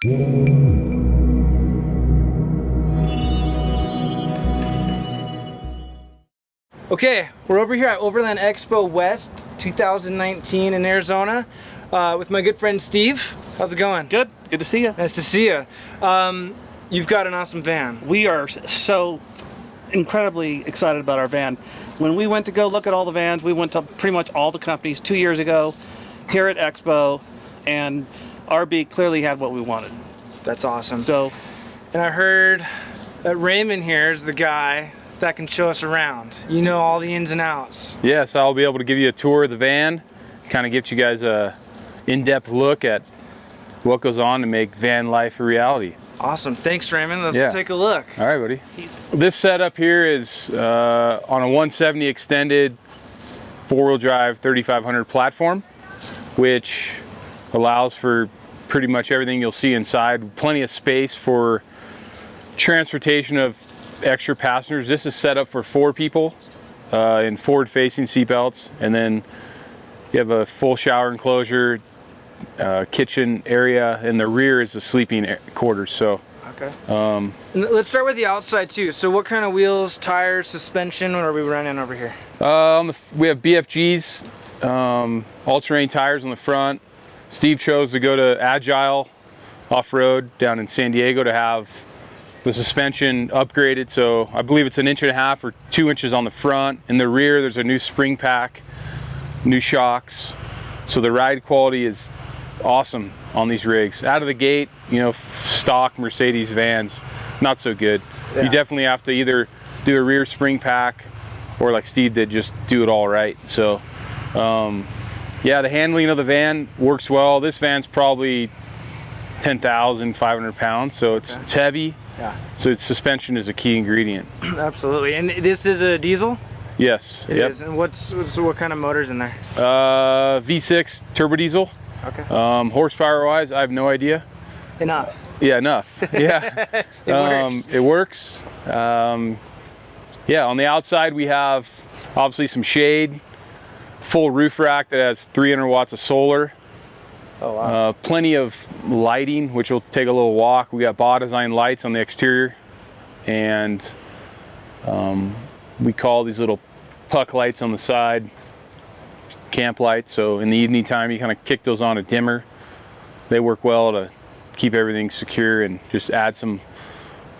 Okay, we're over here at Overland Expo West 2019 in Arizona with my good friend Steve. How's it going? Good. Good to see you. Nice to see you. You've got an awesome van. We are so incredibly excited about our van. When we went to go look at all the vans, we went to pretty much all the companies 2 years ago here at Expo, and RB clearly had what we wanted. That's awesome. So, and I heard that Raymond here is the guy that can show us around. You know all the ins and outs. Yes, I'll be able to give you a tour of the van, kind of get you guys a in-depth look at what goes on to make van life a reality. Awesome. Thanks, Raymond. Let's take a look. All right, buddy. This setup here is on a 170 extended four-wheel drive 3500 platform, which allows for pretty much everything you'll see inside. Plenty of space for transportation of extra passengers. This is set up for 4 people in forward-facing seatbelts, and then you have a full shower enclosure, kitchen area, and the rear is the sleeping quarters. So okay. Let's start with the outside too. So what kind of wheels, tires, suspension, what are we running over here? We have BFGs, all-terrain tires on the front. Steve chose to go to Agile Off-Road down in San Diego to have the suspension upgraded, so I believe it's 1.5 inches or 2 inches on the front. In the rear there's a new spring pack, new shocks, so the ride quality is awesome on these rigs. Out of the gate, you know, stock Mercedes vans, not so good. Yeah. You definitely have to either do a rear spring pack or, like Steve did, just do it all right. So yeah, the handling of the van works well. This van's probably 10,500 pounds, so it's heavy. Yeah. So its suspension is a key ingredient. Absolutely. And this is a diesel? Yes. It is. And what kind of motor's in there? V6 turbo diesel. Okay. Horsepower wise, I have no idea. Enough. Yeah, enough. Yeah. It works. It works. Yeah, on the outside we have obviously some shade, full roof rack that has 300 watts of solar. Oh, wow. Plenty of lighting, which will take a little walk. We got BA design lights on the exterior, and we call these little puck lights on the side camp lights. So in the evening time, you kind of kick those on a dimmer. They work well to keep everything secure and just add some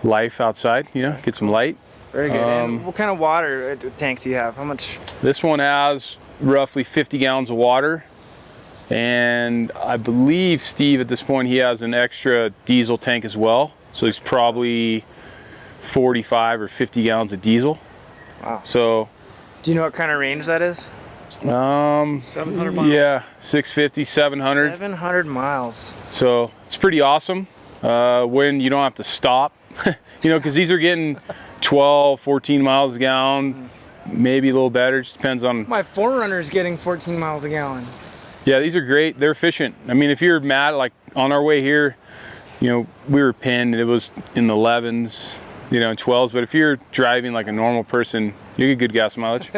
life outside, you know, get some light. Very good. And what kind of water tank do you have? How much? This one has roughly 50 gallons of water. And I believe Steve at this point, he has an extra diesel tank as well. So he's probably 45 or 50 gallons of diesel. Wow. So. Do you know what kind of range that is? 700 miles. Yeah, 650, 700. 700 miles. So it's pretty awesome when you don't have to stop, you know, because these are getting 12, 14 miles a gallon, maybe a little better. It just depends on. My 4Runner is getting 14 miles a gallon. Yeah, these are great. They're efficient. I mean, if you're mad, like on our way here, you know, we were pinned and it was in the 11s, you know, and 12s. But if you're driving like a normal person, you get good gas mileage.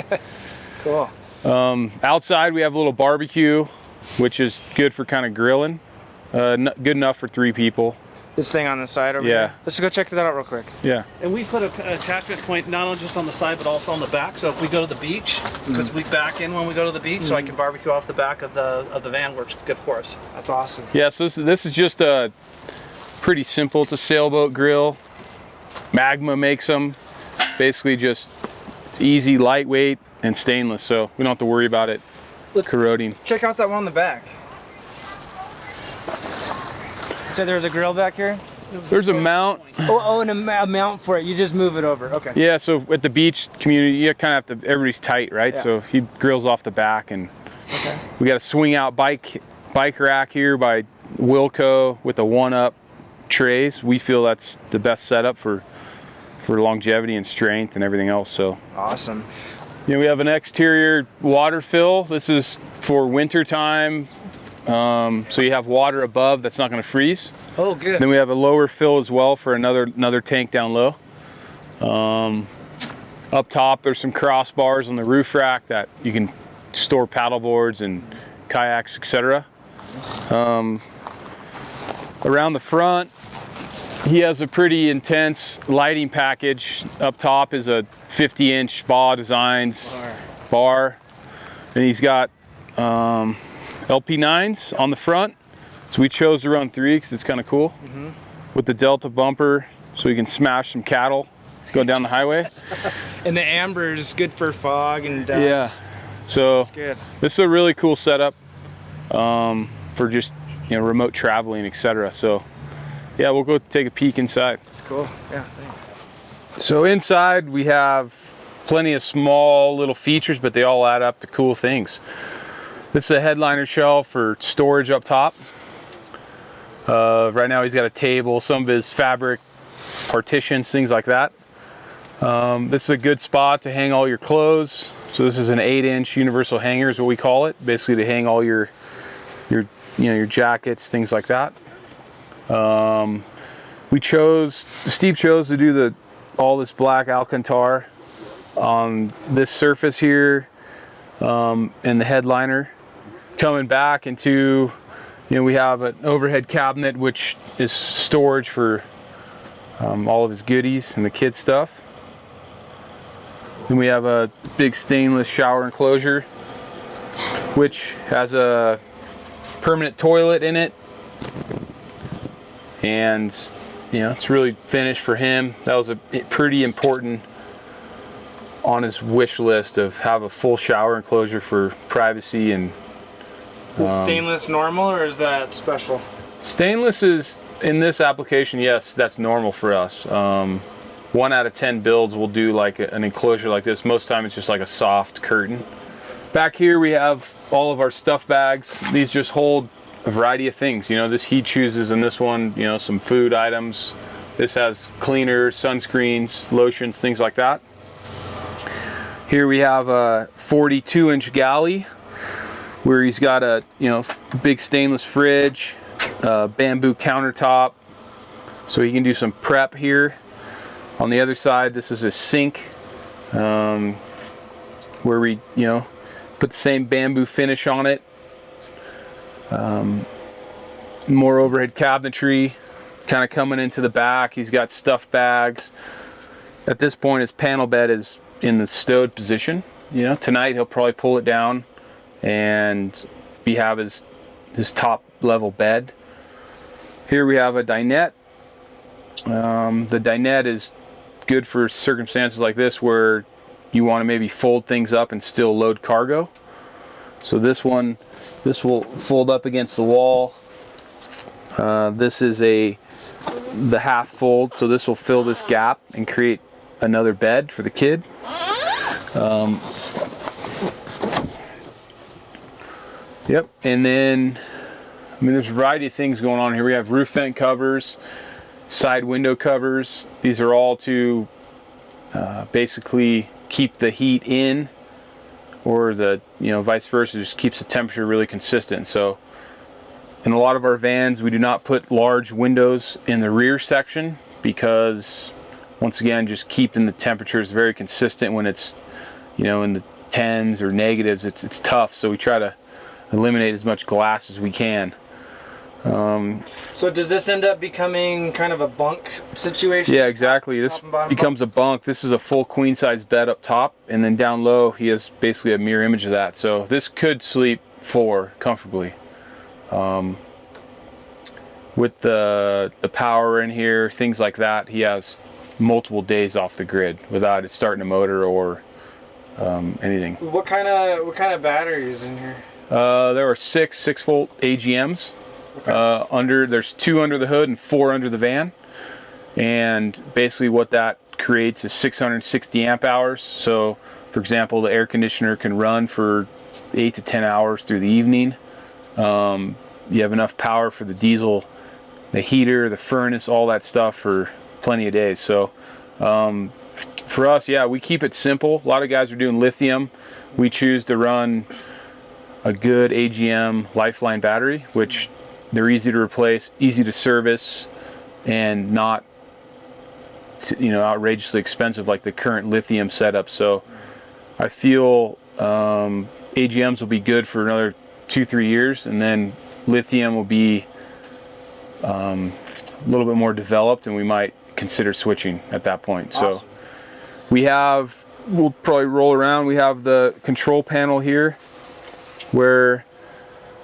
Cool. Outside, we have a little barbecue, which is good for kind of grilling. Good enough for 3 people. This thing on the side over here? Let's go check that out real quick. Yeah. And we put an attachment point not only just on the side, but also on the back. So if we go to the beach, because we back in when we go to the beach, so I can barbecue off the back of the van, works good for us. That's awesome. Yeah, so this is just a pretty simple, it's a sailboat grill. Magma makes them. Basically just, it's easy, lightweight, and stainless, so we don't have to worry about it corroding. Check out that one on the back. So there's a grill back here? There's a mount. And a mount for it. You just move it over. Okay. Yeah, so at the beach community, you kind of have to, everybody's tight, right? Yeah. So he grills off the back, and we got a swing out bike rack here by Wilco with the 1-up trays. We feel that's the best setup for longevity and strength and everything else. So awesome. You know, we have an exterior water fill. This is for winter time. So you have water above that's not going to freeze. Oh, good. Then we have a lower fill as well for another tank down low. Up top, there's some crossbars on the roof rack that you can store paddle boards and kayaks, etc. Around the front, he has a pretty intense lighting package. Up top is a 50-inch Baugh Designs bar. And he's got LP9s on the front. So we chose to run 3 because it's kind of cool. With the Delta bumper, so we can smash some cattle going down the highway. And the amber is good for fog and dust. Yeah. So Good. this is a really cool setup for just remote traveling, etc. So yeah, we'll go take a peek inside. It's cool. Yeah, thanks. So inside we have plenty of small little features, but they all add up to cool things. This is a headliner shelf for storage up top. Right now he's got a table, some of his fabric partitions, things like that. This is a good spot to hang all your clothes. So this is an 8-inch universal hanger is what we call it, basically to hang all your jackets, things like that. Steve chose to do all this black Alcantara on this surface here, and the headliner. Coming back into, we have an overhead cabinet which is storage for all of his goodies and the kids' stuff. Then we have a big stainless shower enclosure which has a permanent toilet in it, and it's really finished for him. That was a pretty important on his wish list, of have a full shower enclosure for privacy. And Is stainless normal or is that special? Stainless is, in this application, yes, that's normal for us. 1 out of 10 builds will do like an enclosure like this. Most time it's just like a soft curtain. Back here we have all of our stuff bags. These just hold a variety of things. This he chooses in this one, some food items. This has cleaners, sunscreens, lotions, things like that. Here we have a 42-inch Galley where he's got a big stainless fridge, bamboo countertop, so he can do some prep here. On the other side, this is a sink where we put the same bamboo finish on it. More overhead cabinetry kind of coming into the back. He's got stuff bags. At this point his panel bed is in the stowed position. Tonight he'll probably pull it down and have his top level bed. Here we have a dinette. The dinette is good for circumstances like this where you want to maybe fold things up and still load cargo. So this will fold up against the wall. This is the half fold, so this will fill this gap and create another bed for the kid. Yep, and then there's a variety of things going on here. We have roof vent covers, side window covers. These are all to basically keep the heat in, or vice versa, just keeps the temperature really consistent. So in a lot of our vans we do not put large windows in the rear section because, once again, just keeping the temperatures very consistent when it's in the 10s or negatives, it's tough. So we try to eliminate as much glass as we can. So does this end up becoming kind of a bunk situation? Yeah, exactly. This becomes a bunk. This is a full queen size bed up top, and then down low he has basically a mirror image of that. So this could sleep 4 comfortably. With the power in here, things like that, he has multiple days off the grid without it starting a motor or anything. What kind of batteries in here? There are 6 6-volt AGMs. Okay. There's 2 under the hood and 4 under the van, and basically what that creates is 660 amp hours. So for example, the air conditioner can run for 8 to 10 hours through the evening. You have enough power for the diesel, the heater, the furnace, all that stuff for plenty of days. So for us, yeah, we keep it simple. A lot of guys are doing lithium. We choose to run a good AGM Lifeline battery, which they're easy to replace, easy to service, and not outrageously expensive like the current lithium setup. So I feel AGMs will be good for another 2-3 years, and then lithium will be a little bit more developed, and we might consider switching at that point. Awesome. So we'll probably roll around. We have the control panel here where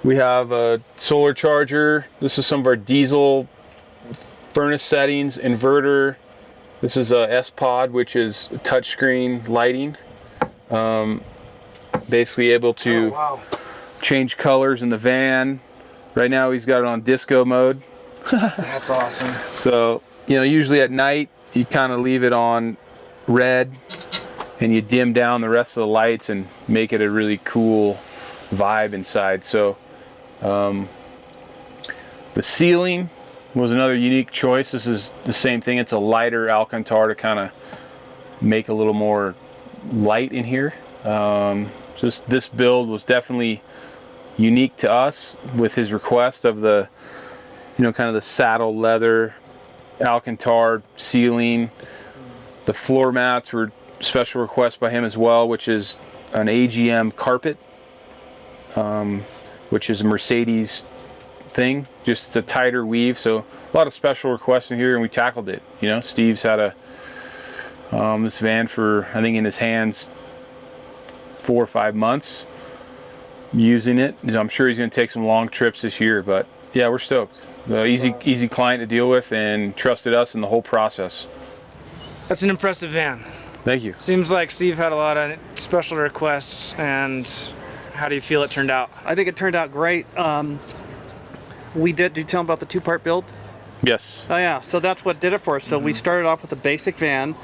we have a solar charger. This is some of our diesel furnace settings, inverter. This is a S-Pod, which is touchscreen lighting. Basically able to change colors in the van. Right now he's got it on disco mode. That's awesome. So, you know, usually at night you kind of leave it on red and you dim down the rest of the lights and make it a really cool vibe inside. So the ceiling was another unique choice. This is the same thing. It's a lighter Alcantara to kind of make a little more light in here. Just this build was definitely unique to us with his request of the, you know, kind of the saddle leather Alcantara ceiling. The floor mats were special request by him as well, which is an AGM carpet, which is a Mercedes thing. Just a tighter weave, so a lot of special requests in here, and we tackled it. You know, Steve's had this van for, I think, in his hands 4 or 5 months using it. I'm sure he's going to take some long trips this year, but yeah, we're stoked. Easy client to deal with, and trusted us in the whole process. That's an impressive van. Thank you. Seems like Steve had a lot of special requests, and how do you feel it turned out? I think it turned out great. Did you tell him about the 2-part build? Yes. Oh yeah, so that's what did it for us. So we started off with a basic van,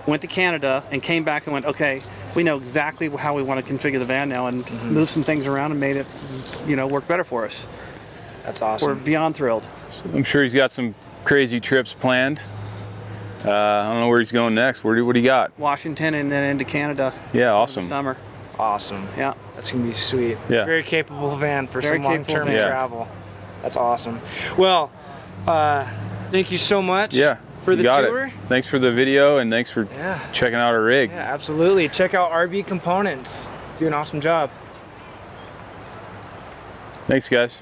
went to Canada, and came back and went, okay, we know exactly how we want to configure the van now, and move some things around and made it, you know, work better for us. That's awesome. We're beyond thrilled. I'm sure he's got some crazy trips planned. I don't know where he's going next. What do you got? Washington and then into Canada. Yeah, For awesome. the summer. Awesome. Yeah. That's gonna be sweet. Yeah. Very capable van for Very some capable long-term van. travel. That's awesome. Well, thank you so much. Yeah. For you the got tour. it. Thanks for the video, and thanks for checking out our rig. Yeah, absolutely. Check out RB Components. Do an awesome job. Thanks, guys.